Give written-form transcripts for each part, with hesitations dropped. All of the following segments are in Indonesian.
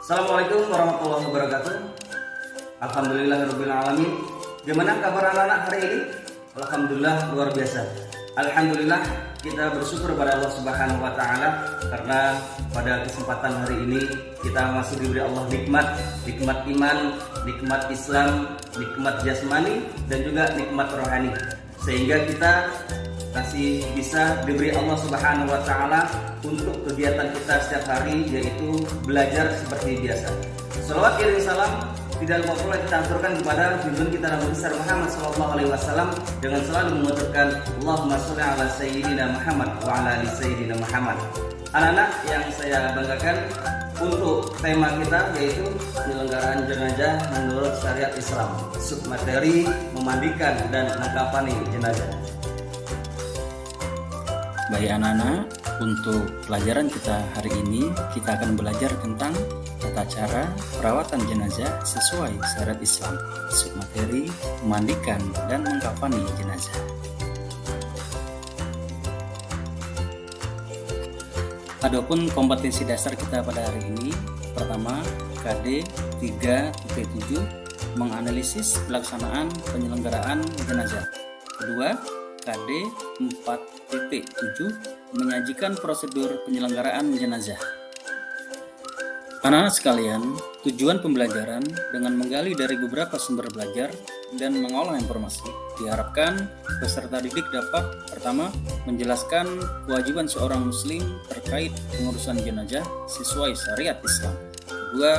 Assalamualaikum warahmatullahi wabarakatuh. Alhamdulillahirabbil alamin. Gimana kabar anak-anak hari ini? Alhamdulillah luar biasa. Alhamdulillah kita bersyukur pada Allah Subhanahu wa taala karena pada kesempatan hari ini kita masih diberi Allah nikmat iman, nikmat Islam, nikmat jasmani dan juga nikmat rohani. Sehingga kita masih bisa diberi Allah Subhanahu wa taala untuk kegiatan kita setiap hari, yaitu belajar seperti biasa. Shalawat kirim salam tidak lupa pula kita aturkan kepada junjungan kita Nabi besar Muhammad sallallahu alaihi wasallam dengan selalu mengucapkan Allahumma sholli ala sayyidina Muhammad wa ala ali sayyidina Muhammad. Anak-anak yang saya banggakan, untuk tema kita yaitu penyelenggaraan jenazah menurut syariat Islam. Submateri memandikan dan mengkafani jenazah. Baik anak-anak, untuk pelajaran kita hari ini kita akan belajar tentang tata cara perawatan jenazah sesuai syariat Islam. Submateri memandikan dan mengkafani jenazah. Adapun kompetensi dasar kita pada hari ini, pertama KD 3.7 menganalisis pelaksanaan penyelenggaraan jenazah. Kedua, KD 4.7 menyajikan prosedur penyelenggaraan jenazah. Anak-anak sekalian, tujuan pembelajaran dengan menggali dari beberapa sumber belajar dan mengolah informasi diharapkan peserta didik dapat pertama, menjelaskan kewajiban seorang muslim terkait pengurusan jenazah sesuai syariat Islam. Kedua,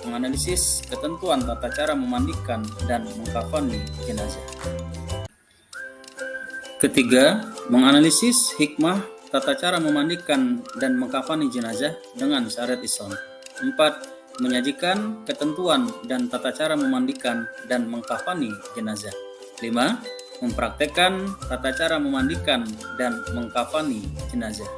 menganalisis ketentuan tata cara memandikan dan mengkafani jenazah. Ketiga, menganalisis hikmah tata cara memandikan dan mengkafani jenazah dengan syariat Islam. 4. Menyajikan ketentuan dan tata cara memandikan dan mengkafani jenazah. 5. Mempraktekkan tata cara memandikan dan mengkafani jenazah.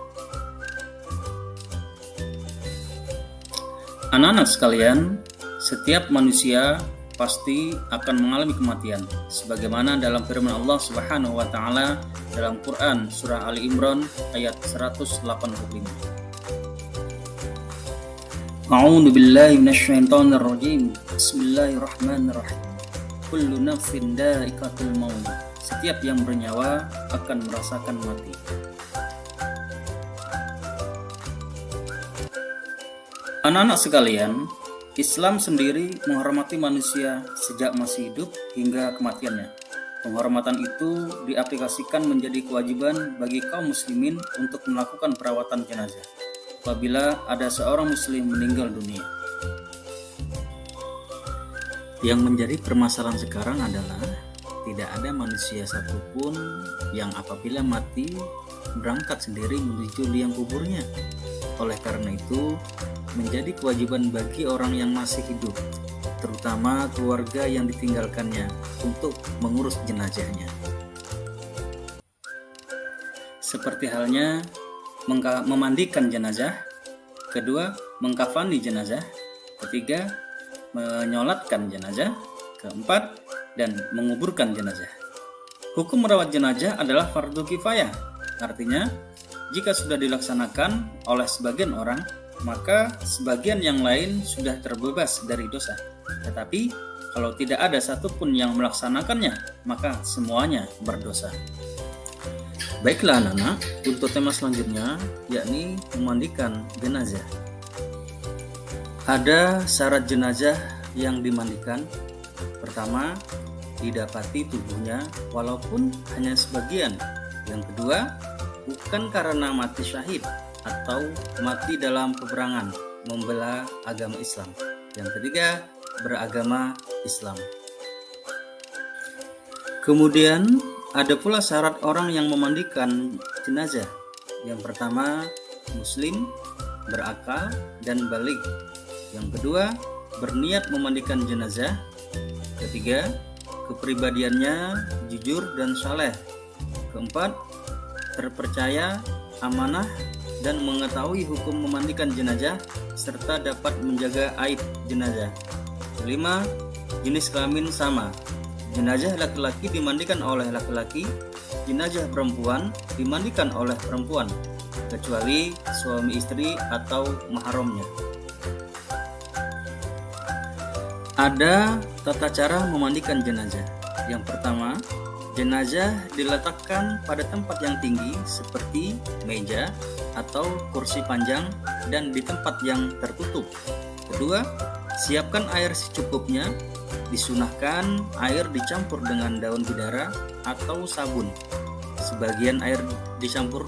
Anak-anak sekalian, setiap manusia pasti akan mengalami kematian, sebagaimana dalam firman Allah Subhanahu wa taala dalam Quran surah Ali Imran ayat 185. A'udzu billahi minasyaitonir rajim. Bismillahirrahmanirrahim. Kullu nafsin dha'iqatul maut. Setiap yang bernyawa akan merasakan mati. Anak-anak sekalian, Islam sendiri menghormati manusia sejak masih hidup hingga kematiannya. Penghormatan itu diaplikasikan menjadi kewajiban bagi kaum muslimin untuk melakukan perawatan jenazah apabila ada seorang muslim meninggal dunia. Yang menjadi permasalahan sekarang adalah tidak ada manusia satupun yang apabila mati berangkat sendiri menuju liang kuburnya. Oleh karena itu, menjadi kewajiban bagi orang yang masih hidup, terutama keluarga yang ditinggalkannya, untuk mengurus jenazahnya. Seperti halnya memandikan jenazah, kedua, mengkafani jenazah, ketiga, menyolatkan jenazah, keempat, dan menguburkan jenazah. Hukum merawat jenazah adalah fardu kifayah, artinya jika sudah dilaksanakan oleh sebagian orang, maka sebagian yang lain sudah terbebas dari dosa. Tetapi kalau tidak ada satupun yang melaksanakannya, maka semuanya berdosa. Baiklah anak-anak, untuk tema selanjutnya yakni memandikan jenazah. Ada syarat jenazah yang dimandikan. Pertama, didapati tubuhnya walaupun hanya sebagian. Yang kedua, bukan karena mati syahid atau mati dalam peperangan membela agama Islam. Yang ketiga, beragama Islam. Kemudian ada pula syarat orang yang memandikan jenazah. Yang pertama, muslim, berakal, dan baligh. Yang kedua, berniat memandikan jenazah. Ketiga, kepribadiannya jujur dan saleh. Keempat, terpercaya, amanah, dan mengetahui hukum memandikan jenazah serta dapat menjaga aib jenazah. Kelima, jenis kelamin sama. Jenazah laki-laki dimandikan oleh laki-laki, jenazah perempuan dimandikan oleh perempuan, kecuali suami istri atau mahramnya. Ada tata cara memandikan jenazah. Yang pertama, jenazah diletakkan pada tempat yang tinggi seperti meja atau kursi panjang dan di tempat yang tertutup. Kedua, siapkan air secukupnya. Disunahkan air dicampur dengan daun bidara atau sabun. Sebagian air dicampur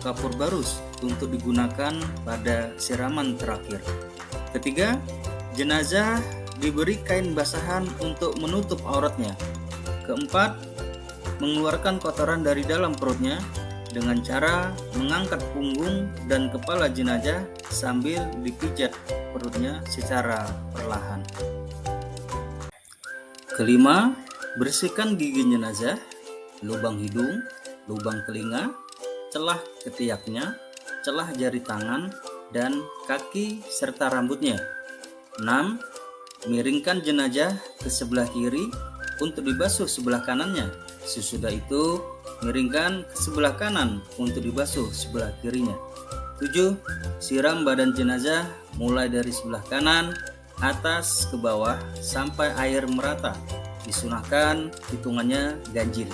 kapur barus untuk digunakan pada siraman terakhir. Ketiga, jenazah diberi kain basahan untuk menutup auratnya. Keempat, mengeluarkan kotoran dari dalam perutnya dengan cara mengangkat punggung dan kepala jenazah sambil dipijat perutnya secara perlahan. Kelima, bersihkan gigi jenazah, lubang hidung, lubang telinga, celah ketiaknya, celah jari tangan, dan kaki serta rambutnya. 6. Miringkan jenazah ke sebelah kiri untuk dibasuh sebelah kanannya. Sesudah itu, miringkan ke sebelah kanan untuk dibasuh sebelah kirinya. 7. Siram badan jenazah mulai dari sebelah kanan, atas ke bawah sampai air merata. Disunahkan hitungannya ganjil.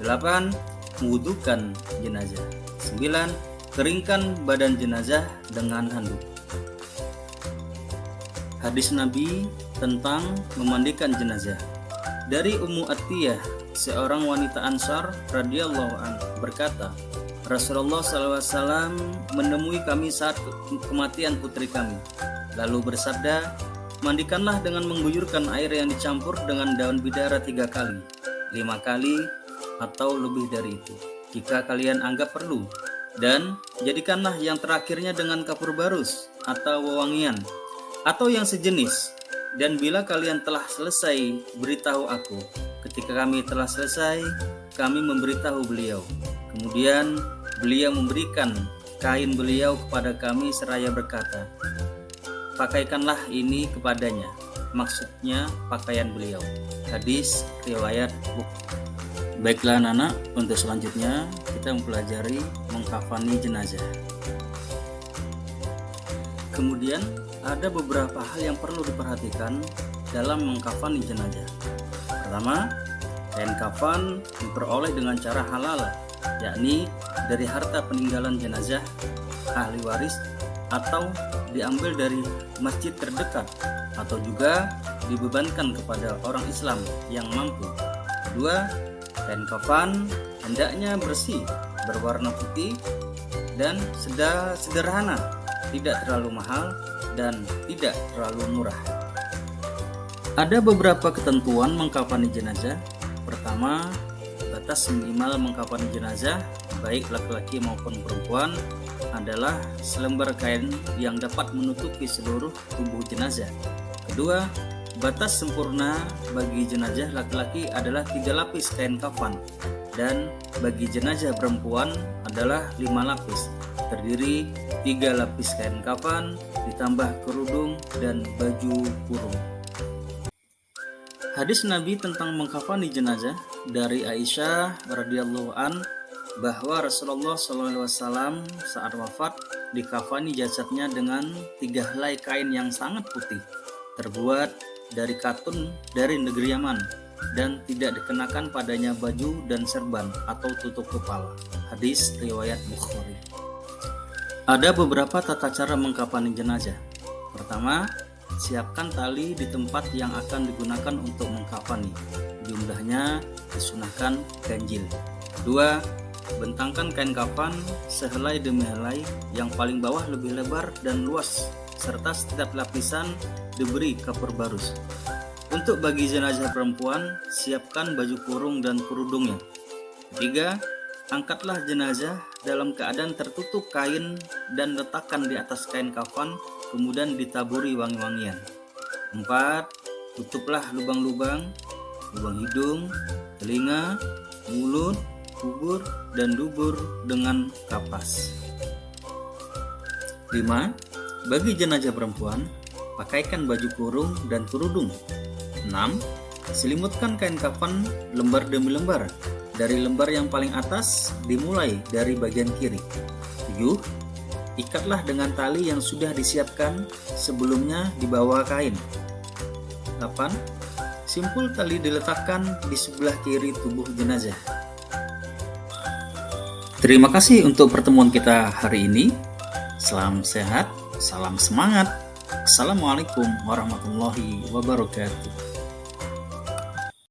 8. Mewudukan jenazah. 9. Keringkan badan jenazah dengan handuk. Hadis Nabi tentang memandikan jenazah. Dari Ummu Attiyah, seorang wanita Ansar radhiyallahu anha berkata, Rasulullah SAW menemui kami saat kematian putri kami, lalu bersabda, mandikanlah dengan mengguyurkan air yang dicampur dengan daun bidara 3 kali, 5 kali, atau lebih dari itu, jika kalian anggap perlu, dan jadikanlah yang terakhirnya dengan kapur barus atau wewangian, atau yang sejenis. Dan bila kalian telah selesai, beritahu aku. Ketika kami telah selesai, kami memberitahu beliau. Kemudian beliau memberikan kain beliau kepada kami seraya berkata, pakaikanlah ini kepadanya. Maksudnya pakaian beliau. Hadis riwayat Bukhari. Baiklah anak-anak, untuk selanjutnya kita mempelajari mengkafani jenazah. Kemudian ada beberapa hal yang perlu diperhatikan dalam mengkafani jenazah. Pertama, kain kafan diperoleh dengan cara halal, yakni dari harta peninggalan jenazah, ahli waris, atau diambil dari masjid terdekat, atau juga dibebankan kepada orang Islam yang mampu. Kedua, kain kafan hendaknya bersih, berwarna putih, dan sederhana, tidak terlalu mahal dan tidak terlalu murah. Ada beberapa ketentuan mengkafani jenazah. Pertama, batas minimal mengkafani jenazah baik laki-laki maupun perempuan adalah selembar kain yang dapat menutupi seluruh tubuh jenazah. Kedua, batas sempurna bagi jenazah laki-laki adalah 3 lapis kain kafan, dan bagi jenazah perempuan adalah 5 lapis, terdiri 3 lapis kain kafan ditambah kerudung dan baju kurung. Hadis Nabi tentang mengkafani jenazah dari Aisyah radhiyallahu an bahwa Rasulullah SAW saat wafat dikafani jasadnya dengan 3 helai kain yang sangat putih, terbuat dari katun dari negeri Yaman, dan tidak dikenakan padanya baju dan serban atau tutup kepala. Hadis riwayat Bukhari. Ada beberapa tata cara mengkafani jenazah. Pertama, siapkan tali di tempat yang akan digunakan untuk mengkafani. Jumlahnya disunahkan ganjil. Kedua, bentangkan kain kafan sehelai demi helai, yang paling bawah lebih lebar dan luas, serta setiap lapisan diberi kapur barus. Untuk bagi jenazah perempuan, siapkan baju kurung dan kerudungnya. Ketiga, angkatlah jenazah dalam keadaan tertutup kain dan letakkan di atas kain kafan, kemudian ditaburi wangi-wangian. 4. Tutuplah lubang-lubang, lubang hidung, telinga, mulut, kubur, dan dubur dengan kapas. 5. Bagi jenazah perempuan, pakaikan baju kurung dan kerudung. 6. Selimutkan kain kafan lembar demi lembar. Dari lembar yang paling atas dimulai dari bagian kiri. 7. Ikatlah dengan tali yang sudah disiapkan sebelumnya di bawah kain. 8. Simpul tali diletakkan di sebelah kiri tubuh jenazah. Terima kasih untuk pertemuan kita hari ini. Salam sehat, salam semangat. Assalamualaikum warahmatullahi wabarakatuh.